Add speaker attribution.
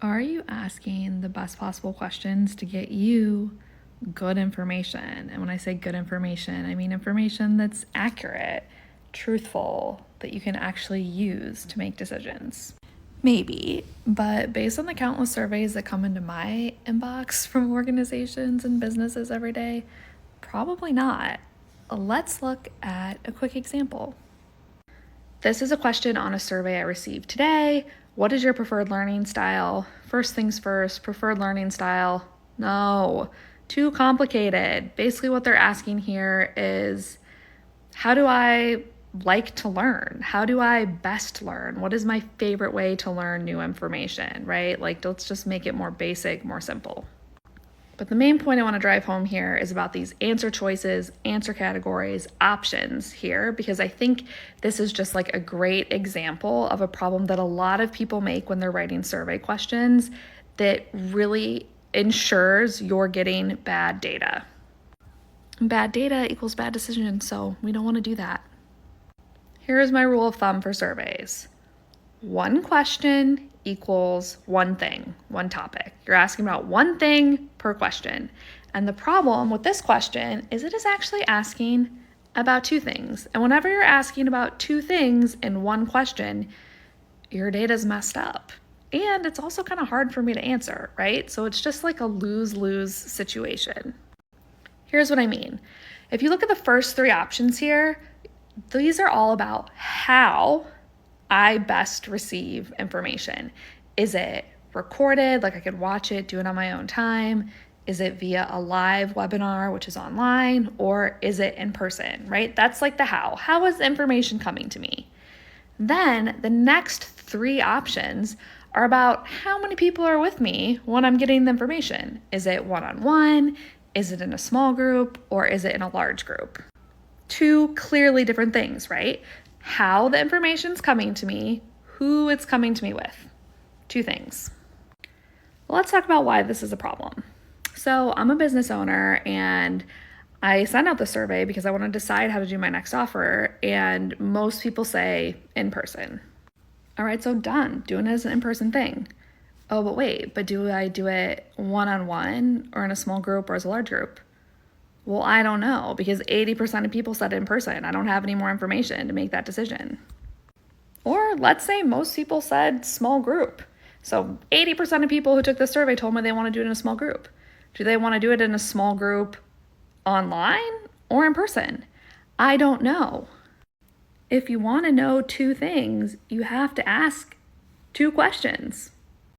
Speaker 1: Are you asking the best possible questions to get you good information? And when I say good information, I mean information that's accurate, truthful, that you can actually use to make decisions. Maybe, but based on the countless surveys that come into my inbox from organizations and businesses every day, probably not. Let's look at a quick example. This is a question on a survey I received today. What is your preferred learning style? First things first, preferred learning style. No, too complicated. Basically, what they're asking here is, how do I like to learn? How do I best learn? What is my favorite way to learn new information, right? Like, let's just make it more basic, more simple. But the main point I want to drive home here is about these answer choices, answer categories, options here, because I think this is just like a great example of a problem that a lot of people make when they're writing survey questions that really ensures you're getting bad data. Bad data equals bad decisions, so we don't want to do that. Here is my rule of thumb for surveys. One question equals one thing, one topic. You're asking about one thing per question. And the problem with this question is it is actually asking about two things. And whenever you're asking about two things in one question, your data's messed up. And it's also kind of hard for me to answer, right? So it's just like a lose-lose situation. Here's what I mean. If you look at the first three options here, these are all about how I best receive information. Is it recorded, like I could watch it, do it on my own time? Is it via a live webinar, which is online, or is it in person, right? That's like the how. How is the information coming to me? Then the next three options are about how many people are with me when I'm getting the information. Is it one-on-one? Is it in a small group? Or is it in a large group? Two clearly different things, right? How the information's coming to me, who it's coming to me with. Two things. Well, let's talk about why this is a problem. So I'm a business owner and I sent out the survey because I want to decide how to do my next offer, and most people say in person. All right, so done. Doing it as an in-person thing. Oh, but wait, do I do it one-on-one or in a small group or as a large group? Well, I don't know, because 80% of people said in person. I don't have any more information to make that decision. Or let's say most people said small group. So 80% of people who took the survey told me they want to do it in a small group. Do they want to do it in a small group online or in person? I don't know. If you want to know two things, you have to ask two questions.